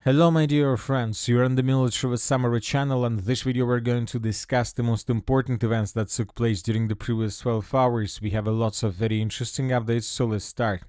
Hello my dear friends, you're on the Military Summary channel, and in this video we're going to discuss the most important events that took place during the previous 12 hours. We have lots of very interesting updates, so let's start.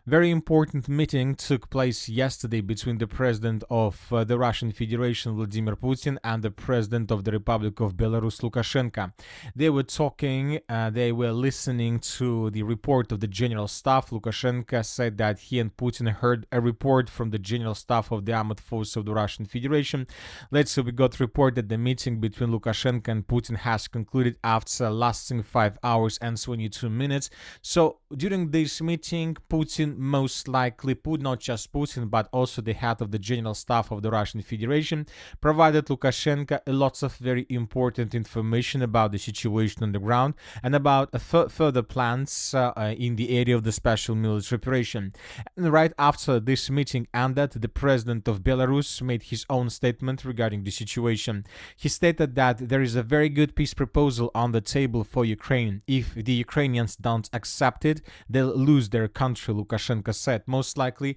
Very important meeting took place yesterday between the President of the Russian Federation, Vladimir Putin, and the President of the Republic of Belarus, Lukashenko. They were talking, they were listening to the report of the General Staff. Lukashenko said that he and Putin heard a report from the General Staff of the Armed Forces of the Russian Federation. Let's say we got report that the meeting between Lukashenko and Putin has concluded after lasting 5 hours and 22 minutes. So during this meeting, Putin most likely, not just Putin, but also the head of the General Staff of the Russian Federation, provided Lukashenko lots of very important information about the situation on the ground and about further plans in the area of the special military operation. And right after this meeting ended, the President of Belarus made his own statement regarding the situation. He stated that there is a very good peace proposal on the table for Ukraine. If the Ukrainians don't accept it, they'll lose their country, Lukashenko said. Most likely,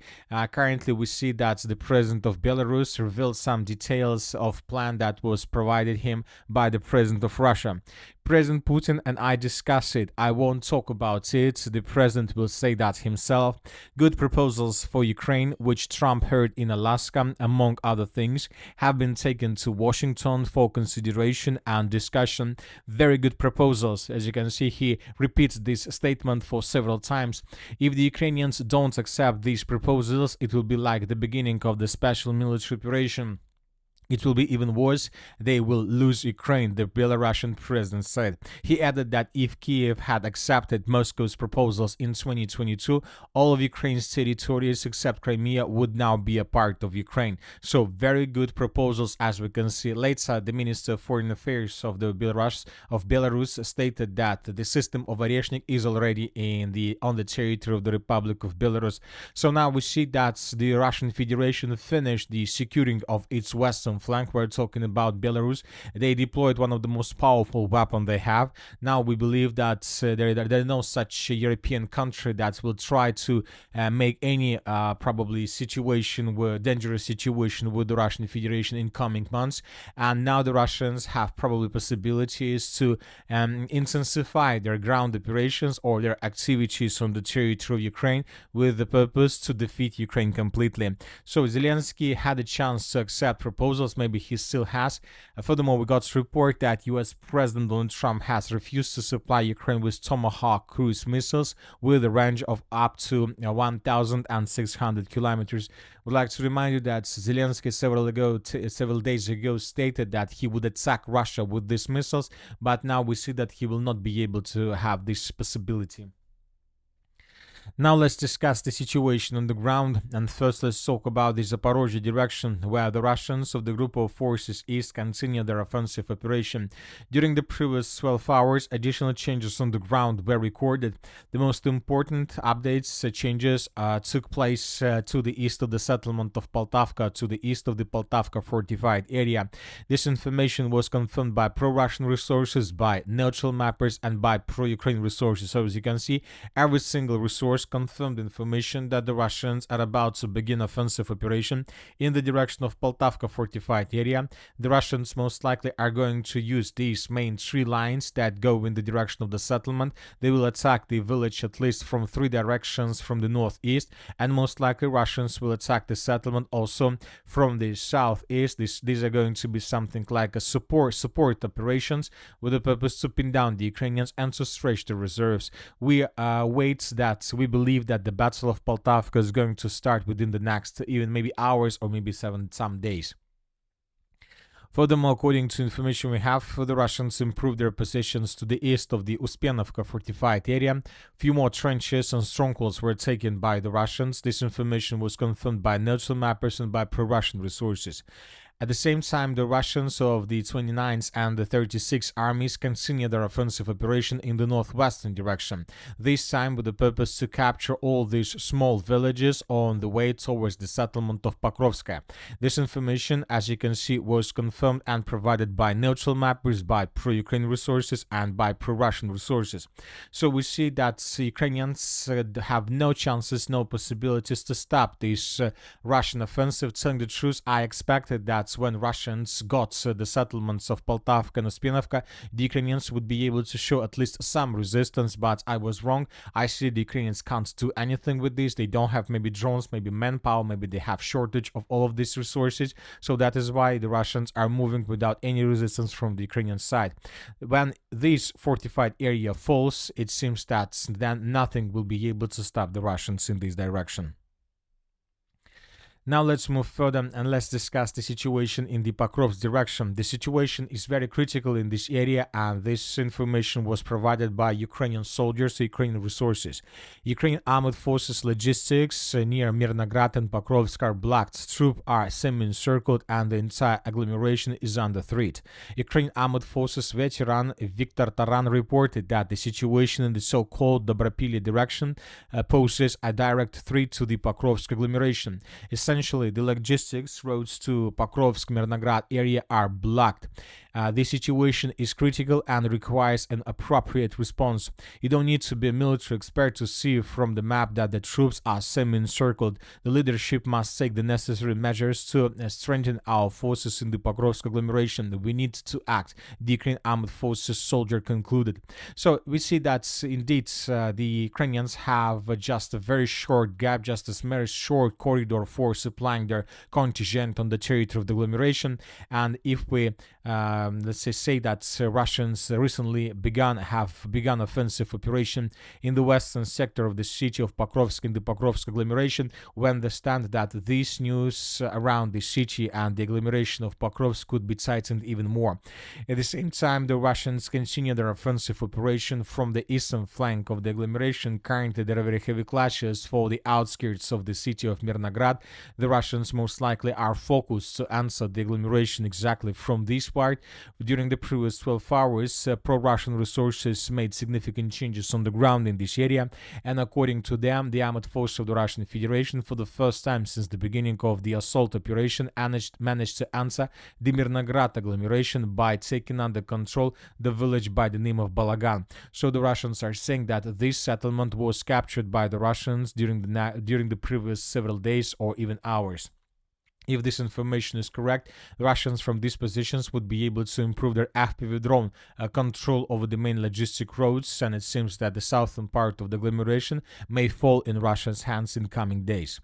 currently we see that the President of Belarus revealed some details of plan that was provided him by the President of Russia. President Putin and I discuss it. I won't talk about it. The president will say that himself. Good proposals for Ukraine, which Trump heard in Alaska, among other things, have been taken to Washington for consideration and discussion. Very good proposals. As you can see, he repeats this statement for several times. If the Ukrainians don't accept these proposals, it will be like the beginning of the special military operation. It will be even worse. They will lose Ukraine, the Belarusian president said. He added that if Kiev had accepted Moscow's proposals in 2022, all of Ukraine's territories except Crimea would now be a part of Ukraine. So very good proposals, as we can see. Later, the Minister of Foreign Affairs of Belarus stated that the system of Oreshnik is already on the territory of the Republic of Belarus. So now we see that the Russian Federation finished the securing of its western flank. We're talking about Belarus. They deployed one of the most powerful weapons they have. Now we believe that there is no such European country that will try to make any probably dangerous situation with the Russian Federation in coming months. And now the Russians have probably possibilities to intensify their ground operations or their activities on the territory of Ukraine with the purpose to defeat Ukraine completely. So Zelensky had a chance to accept proposals. Maybe he still has. Furthermore, we got to report that U.S. President Donald Trump has refused to supply Ukraine with Tomahawk cruise missiles with a range of up to 1,600 kilometers. Would like to remind you that Zelensky several days ago stated that he would attack Russia with these missiles, but now we see that he will not be able to have this possibility. Now let's discuss the situation on the ground, and first let's talk about the Zaporizhzhia direction, where the Russians of the group of forces East continue their offensive operation. During the previous 12 hours, additional changes on the ground were recorded. The most important changes took place to the east of the settlement of Poltavka, to the east of the Poltavka fortified area. This information was confirmed by pro-Russian resources, by neutral mappers, and by pro-Ukraine resources. So as you can see, every single resource confirmed information that the Russians are about to begin offensive operation in the direction of Poltavka fortified area. The Russians most likely are going to use these main three lines that go in the direction of the settlement. They will attack the village at least from three directions from the northeast, and most likely Russians will attack the settlement also from the southeast. These are going to be something like a support operations with the purpose to pin down the Ukrainians and to stretch the reserves. We believe that the Battle of Poltavka is going to start within the next even maybe hours or maybe some days. Furthermore, according to information we have, the Russians improved their positions to the east of the Uspenovka fortified area. Few more trenches and strongholds were taken by the Russians. This information was confirmed by neutral mappers and by pro-Russian resources. At the same time, the Russians of the 29th and the 36th armies continue their offensive operation in the northwestern direction, this time with the purpose to capture all these small villages on the way towards the settlement of Pokrovsk. This information, as you can see, was confirmed and provided by neutral mappers, by pro-Ukraine resources, and by pro-Russian resources. So we see that Ukrainians have no chances, no possibilities to stop this Russian offensive. Telling the truth, I expected that when Russians got the settlements of Poltavka and Ospianovka, the Ukrainians would be able to show at least some resistance, but I was wrong. I see the Ukrainians can't do anything with this. They don't have maybe drones, maybe manpower, maybe they have shortage of all of these resources. So that is why the Russians are moving without any resistance from the Ukrainian side. When this fortified area falls, it seems that then nothing will be able to stop the Russians in this direction. Now let's move further and let's discuss the situation in the Pokrovsk direction. The situation is very critical in this area, and this information was provided by Ukrainian soldiers, Ukrainian resources. Ukrainian armed forces logistics near Mirnograd and Pokrovsk are blocked. Troops are semi-encircled and the entire agglomeration is under threat. Ukrainian armed forces veteran Viktor Taran reported that the situation in the so-called Dobropilye direction poses a direct threat to the Pokrovsk agglomeration. Essentially, the logistics roads to Pokrovsk-Mirnograd area are blocked. The situation is critical and requires an appropriate response. You don't need to be a military expert to see from the map that the troops are semi-encircled. The leadership must take the necessary measures to strengthen our forces in the Pokrovsk agglomeration. We need to act, the Ukrainian armed forces soldier concluded. So we see that indeed the Ukrainians have just a very short gap, just a very short corridor for supplying their contingent on the territory of the agglomeration. And if we let's say that Russians recently have begun offensive operation in the western sector of the city of Pokrovsk in the Pokrovsk agglomeration, we understand that this news around the city and the agglomeration of Pokrovsk could be tightened even more. At the same time, the Russians continue their offensive operation from the eastern flank of the agglomeration. Currently, there are very heavy clashes for the outskirts of the city of Mirnograd. The Russians most likely are focused to answer the agglomeration exactly from this part. During the previous 12 hours, pro-Russian resources made significant changes on the ground in this area, and according to them, the armed forces of the Russian Federation, for the first time since the beginning of the assault operation, managed to answer the Mirnograd agglomeration by taking under control the village by the name of Balagan. So the Russians are saying that this settlement was captured by the Russians during the previous several days or even hours. If this information is correct, Russians from these positions would be able to improve their FPV drone control over the main logistic roads, and it seems that the southern part of the agglomeration may fall in Russia's hands in coming days.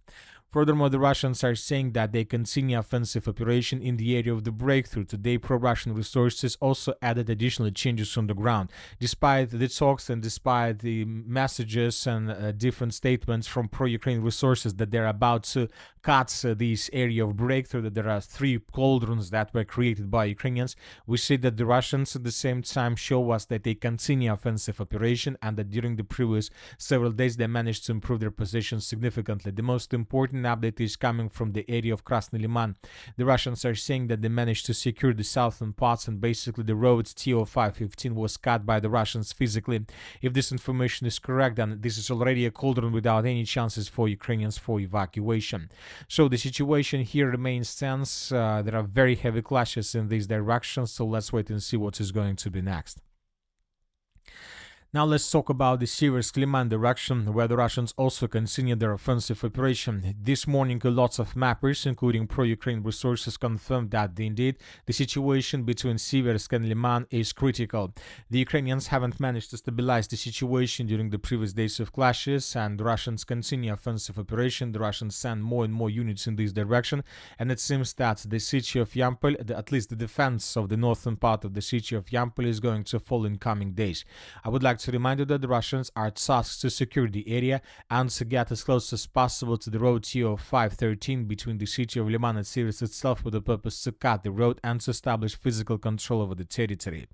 Furthermore, the Russians are saying that they continue offensive operation in the area of the breakthrough. Today, pro-Russian resources also added additional changes on the ground. Despite the talks and despite the messages and different statements from pro-Ukraine resources that they're about to cut this area of breakthrough, that there are 3 cauldrons that were created by Ukrainians, we see that the Russians at the same time show us that they continue offensive operation and that during the previous several days they managed to improve their position significantly. The most important update is coming from the area of Krasny Liman. The Russians are saying that they managed to secure the southern parts and basically the roads TO515 was cut by the Russians physically. If this information is correct, then this is already a cauldron without any chances for Ukrainians for evacuation. So the situation here remains tense. There are very heavy clashes in these directions, so let's wait and see what is going to be next. Now let's talk about the Sieversk Liman direction, where the Russians also continue their offensive operation. This morning, lots of mappers, including pro-Ukraine resources, confirmed that indeed the situation between Sieversk and Liman is critical. The Ukrainians haven't managed to stabilize the situation during the previous days of clashes, and the Russians continue offensive operation. The Russians send more and more units in this direction, and it seems that the city of Yampol, at least the defense of the northern part of the city of Yampol, is going to fall in coming days. I would like to remind you that the Russians are tasked to secure the area and to get as close as possible to the road TO 513 between the city of Liman and Sivas itself, with the purpose to cut the road and to establish physical control over the territory.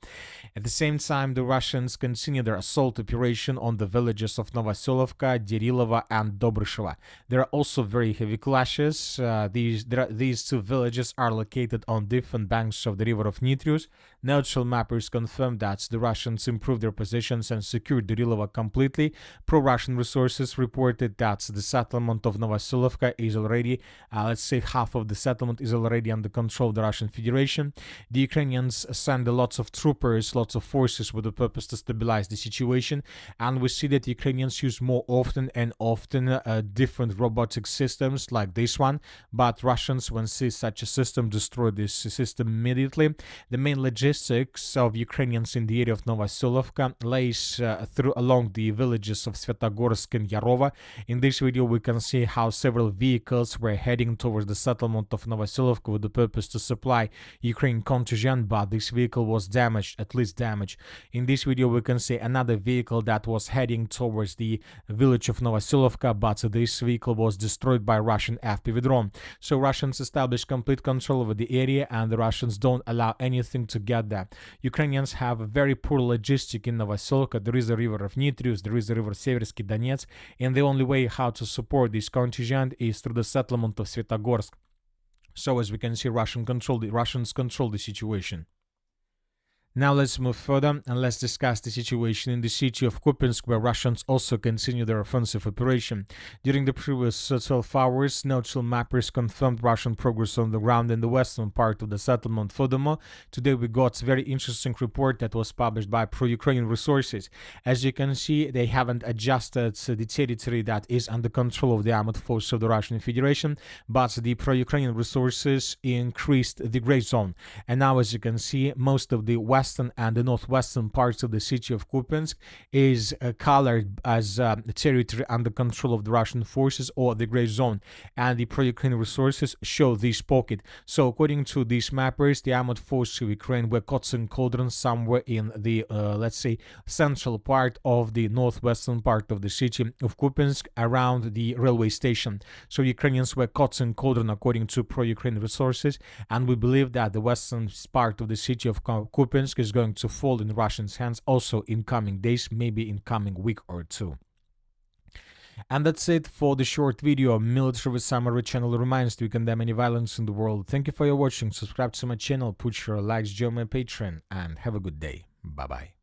At the same time, the Russians continue their assault operation on the villages of Novoselovka, Derilova, and Dobryshevo. There are also very heavy clashes. These two villages are located on different banks of the river of Nitrius. Neutral mappers confirmed that the Russians improved their positions and secured Derilova completely. Pro-Russian resources reported that the settlement of Novoselovka is already, let's say, half of the settlement is already under control of the Russian Federation. The Ukrainians send lots of troopers, lots of forces with the purpose to stabilize the situation, and we see that the Ukrainians use more often and often different robotic systems like this one, but Russians, when see such a system, destroy this system immediately. The main logistics of Ukrainians in the area of Novoselovka lays through along the villages of Svetogorsk and Yarova. In this video we can see how several vehicles were heading towards the settlement of Novoselovka with the purpose to supply Ukraine contingent, but this vehicle was damaged, at least damaged. In this video we can see another vehicle that was heading towards the village of Novoselovka, but this vehicle was destroyed by Russian FPV drone. So Russians established complete control over the area, and the Russians don't allow anything to get there. Ukrainians have a very poor logistic in Novoselovka. There is a river of Nitrius, there is a river Seversky Donetsk, and the only way how to support this contingent is through the settlement of Svetogorsk. So as we can see, Russians control the situation. Now let's move further and let's discuss the situation in the city of Kupiansk, where Russians also continue their offensive operation. During the previous 12 hours, neutral mappers confirmed Russian progress on the ground in the western part of the settlement. Furthermore, today we got a very interesting report that was published by pro-Ukrainian resources. As you can see, they haven't adjusted the territory that is under control of the armed forces of the Russian Federation, but the pro-Ukrainian resources increased the gray zone. And now, as you can see, most of the western and the northwestern parts of the city of Kupiansk is colored as territory under control of the Russian forces, or the gray zone, and the pro-Ukrainian resources show this pocket. So according to these mappers, the armed forces of Ukraine were caught in cauldron somewhere in the let's say central part of the northwestern part of the city of Kupiansk, around the railway station. So Ukrainians were caught in cauldron according to pro-Ukrainian resources, and we believe that the western part of the city of Kupiansk is going to fall in Russians' hands also in coming days, maybe in coming week or two. And that's it for the short video. Military Summary channel reminds you, we condemn any violence in the world. Thank you for your watching. Subscribe to my channel, put your likes, join my Patreon, and have a good day. Bye bye.